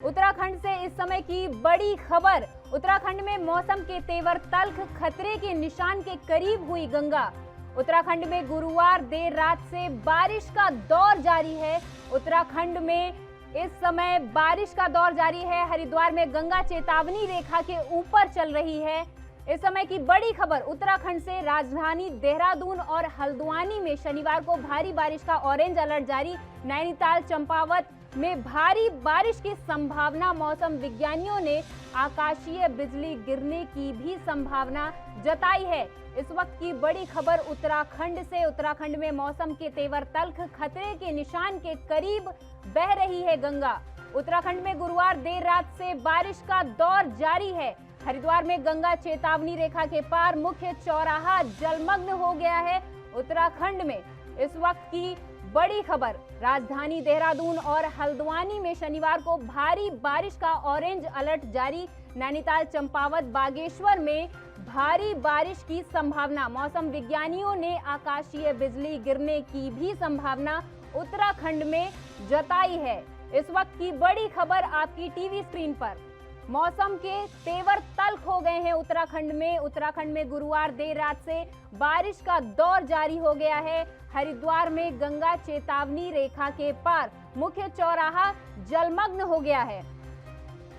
उत्तराखंड से इस समय की बड़ी खबर। उत्तराखंड में मौसम के तेवर तल्ख, खतरे के निशान के करीब हुई गंगा। उत्तराखंड में गुरुवार देर रात से बारिश का दौर जारी है। उत्तराखंड में इस समय बारिश का दौर जारी है। हरिद्वार में गंगा चेतावनी रेखा के ऊपर चल रही है। इस समय की बड़ी खबर उत्तराखंड से। राजधानी देहरादून और हल्द्वानी में शनिवार को भारी बारिश का ऑरेंज अलर्ट जारी। नैनीताल, चंपावत में भारी बारिश की संभावना। मौसम विज्ञानियों ने आकाशीय बिजली गिरने की भी संभावना जताई है। इस वक्त की बड़ी खबर उत्तराखंड से। उत्तराखंड में मौसम के तेवर तल्ख, खतरे के निशान के करीब बह रही है गंगा। उत्तराखंड में गुरुवार देर रात से बारिश का दौर जारी है। हरिद्वार में गंगा चेतावनी रेखा के पार मुख्य चौराहा जलमग्न हो गया है। उत्तराखंड में इस वक्त की बड़ी खबर। राजधानी देहरादून और हल्द्वानी में शनिवार को भारी बारिश का ऑरेंज अलर्ट जारी। नैनीताल, चंपावत, बागेश्वर में भारी बारिश की संभावना। मौसम विज्ञानियों ने आकाशीय बिजली गिरने की भी संभावना उत्तराखंड में जताई है। इस वक्त की बड़ी खबर आपकी टीवी स्क्रीन पर। मौसम के तेवर तल्ख हो गए हैं उत्तराखंड में। उत्तराखंड में गुरुवार देर रात से बारिश का दौर जारी हो गया है। हरिद्वार में गंगा चेतावनी रेखा के पार मुख्य चौराहा जलमग्न हो गया है।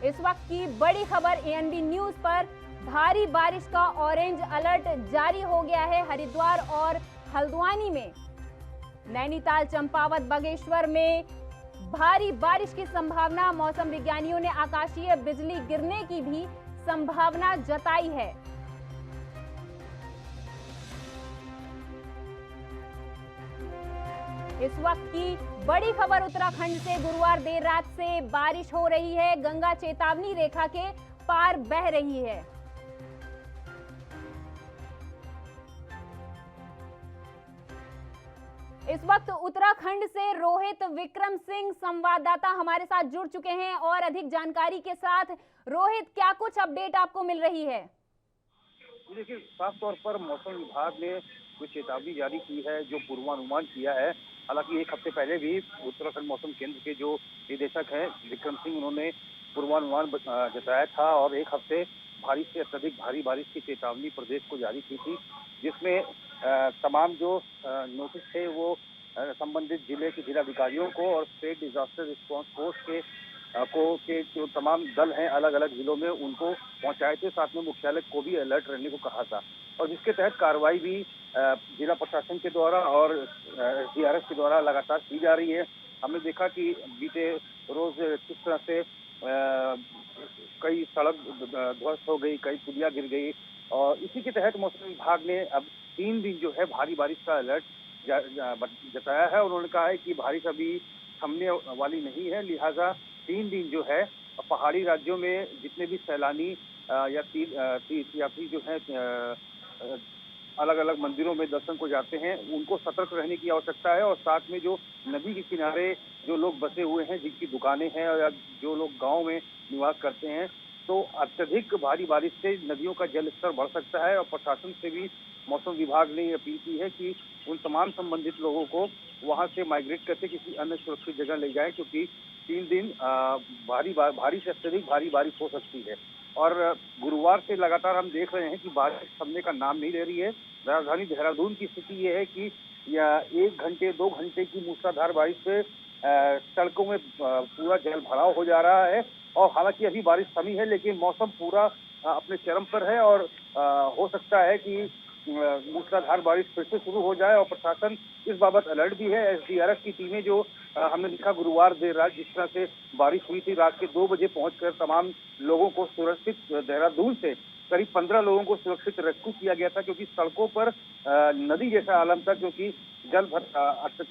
इस वक्त की बड़ी खबर एएनबी न्यूज पर। भारी बारिश का ऑरेंज अलर्ट जारी हो गया है हरिद्वार और हल्द्वानी में। नैनीताल, चंपावत, बागेश्वर में भारी बारिश की संभावना। मौसम विज्ञानियों ने आकाशीय बिजली गिरने की भी संभावना जताई है। इस वक्त की बड़ी खबर उत्तराखंड से। गुरुवार देर रात से बारिश हो रही है। गंगा चेतावनी रेखा के पार बह रही है। इस वक्त उत्तराखंड से रोहित विक्रम सिंह संवाददाता हमारे साथ जुड़ चुके हैं और अधिक जानकारी के साथ। रोहित, क्या कुछ अपडेट आपको मिल रही है? देखिए, साफ तौर पर मौसम विभाग ने कुछ चेतावनी जारी की है, जो पूर्वानुमान किया है। हालांकि एक हफ्ते पहले भी उत्तराखंड मौसम केंद्र के जो निदेशक हैं विक्रम सिंह, उन्होंने पूर्वानुमान जताया था और एक हफ्ते भारी से अत्यधिक भारी बारिश की चेतावनी प्रदेश को जारी की थी, जिसमें तमाम जो नोटिस थे वो संबंधित जिले के जिलाधिकारियों को और स्टेट डिजास्टर रिस्पांस फोर्स के जो तमाम दल हैं अलग अलग जिलों में, उनको पहुंचाए थे। साथ में मुख्यालय को भी अलर्ट रहने को कहा था और जिसके तहत कार्रवाई भी जिला प्रशासन के द्वारा और एसडीआरएफ के द्वारा लगातार की जा रही है। हमने देखा कि बीते रोज किस तरह से कई सड़क ध्वस्त हो गई, कई पुलिया गिर गई और इसी के तहत मौसम विभाग ने अब 3 दिन जो है भारी बारिश का अलर्ट जताया है। उन्होंने कहा है कि बारिश अभी थमने वाली नहीं है, लिहाजा 3 दिन जो है पहाड़ी राज्यों में जितने भी सैलानी या तीर्थयात्री जो है अलग अलग मंदिरों में दर्शन को जाते हैं, उनको सतर्क रहने की आवश्यकता है। और साथ में जो नदी के किनारे जो लोग बसे हुए हैं, जिनकी दुकानें हैं या जो लोग गांव में निवास करते हैं, तो अत्यधिक भारी बारिश से नदियों का जल स्तर बढ़ सकता है। और प्रशासन से भी मौसम विभाग ने अपील की है कि उन तमाम संबंधित लोगों को वहां से माइग्रेट करके किसी अन्य सुरक्षित जगह ले जाएं, क्योंकि 3 दिन भारी से अत्यधिक भारी बारिश हो सकती है। और गुरुवार से लगातार हम देख रहे हैं कि बारिश थमने का नाम नहीं ले रही है। राजधानी देहरादून की स्थिति ये है कि 1 घंटे 2 घंटे की मूसलाधार बारिश से सड़कों में पूरा जल भराव हो जा रहा है। और हालांकि अभी बारिश थमी है, लेकिन मौसम पूरा अपने चरम पर है और हो सकता है कि मूसलाधार बारिश फिर से शुरू हो जाए। और प्रशासन इस बाबत अलर्ट भी है। एसडीआरएफ की टीमें जो हमने देखा गुरुवार देर रात जिस तरह से बारिश हुई थी, रात के 2 बजे पहुंचकर तमाम लोगों को सुरक्षित, देहरादून से करीब 15 लोगों को सुरक्षित रेस्क्यू किया गया था, क्योंकि सड़कों पर नदी जैसा आलम था, क्योंकि जल भर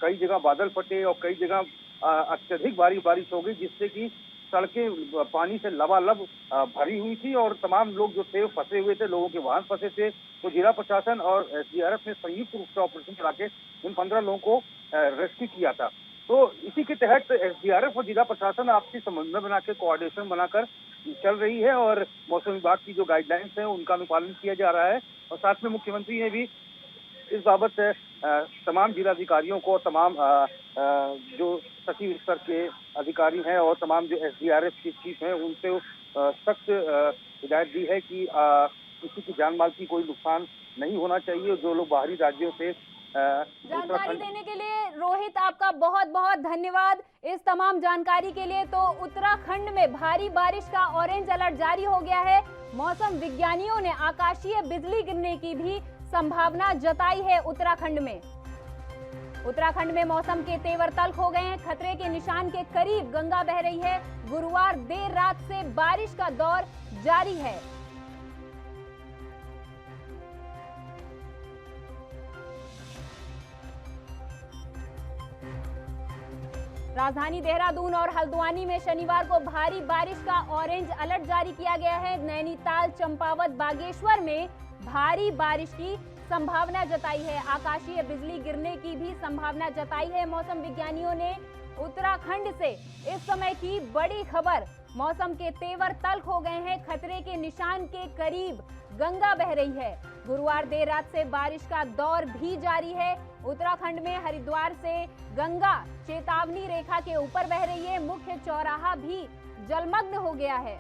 कई जगह बादल फटे और कई जगह अत्यधिक भारी बारिश हो गई, जिससे कि सड़कें पानी से लबालब भरी हुई थी और तमाम लोग जो थे फंसे हुए थे, लोगों के वाहन फंसे थे। तो जिला प्रशासन और एसडीआरएफ ने संयुक्त रूप से ऑपरेशन चला के उन 15 लोगों को रेस्क्यू किया था। तो इसी के तहत एसडीआरएफ और जिला प्रशासन आपसी समन्वय बनाकर, कोऑर्डिनेशन बनाकर चल रही है और मौसम विभाग की जो गाइडलाइंस है उनका अनुपालन किया जा रहा है। और साथ में मुख्यमंत्री ने भी इस बाबत तमाम जिलाधिकारियों को, तमाम जो सचिव स्तर के अधिकारी हैं और तमाम जो SDRF के चीफ हैं उनसे सख्त हिदायत दी है कि किसी की जान माल की कोई नुकसान नहीं होना चाहिए। जो लोग बाहरी राज्यों से जानकारी देने के लिए रोहित आपका बहुत बहुत धन्यवाद इस तमाम जानकारी के लिए। तो उत्तराखंड में भारी बारिश का ऑरेंज अलर्ट जारी हो गया है। मौसम विज्ञानियों ने आकाशीय बिजली गिरने की भी संभावना जताई है। उत्तराखंड में मौसम के तेवर तल्ख हो गए हैं। खतरे के निशान के करीब गंगा बह रही है। गुरुवार देर रात से बारिश का दौर जारी है। राजधानी देहरादून और हल्द्वानी में शनिवार को भारी बारिश का ऑरेंज अलर्ट जारी किया गया है। नैनीताल, चंपावत, बागेश्वर में भारी बारिश की संभावना जताई है। आकाशीय बिजली गिरने की भी संभावना जताई है। मौसम विज्ञानियों ने उत्तराखंड से इस समय की बड़ी खबर। मौसम के तेवर तल्ख हो गए हैं। खतरे के निशान के करीब गंगा बह रही है। गुरुवार देर रात से बारिश का दौर भी जारी है। उत्तराखंड में हरिद्वार से गंगा चेतावनी रेखा के ऊपर बह रही है। मुख्य चौराहा भी जलमग्न हो गया है।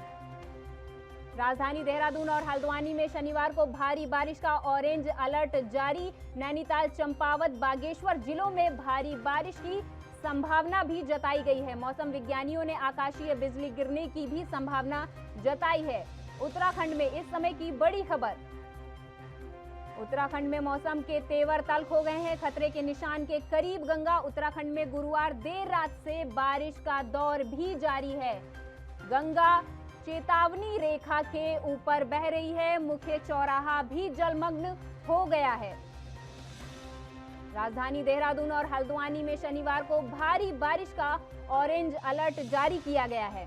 राजधानी देहरादून और हल्द्वानी में शनिवार को भारी बारिश का ऑरेंज अलर्ट जारी। नैनीताल, चंपावत, बागेश्वर जिलों में भारी बारिश की संभावना भी जताई गई है। मौसम विज्ञानियों ने आकाशीय बिजली गिरने की भी संभावना जताई है। उत्तराखंड में इस समय की बड़ी खबर। उत्तराखंड में मौसम के तेवर तल्ख हो गए हैं। खतरे के निशान के करीब गंगा। उत्तराखंड में गुरुवार देर रात से बारिश का दौर भी जारी है। गंगा चेतावनी रेखा के ऊपर बह रही है। मुख्य चौराहा भी जलमग्न हो गया है। राजधानी देहरादून और हल्द्वानी में शनिवार को भारी बारिश का ऑरेंज अलर्ट जारी किया गया है।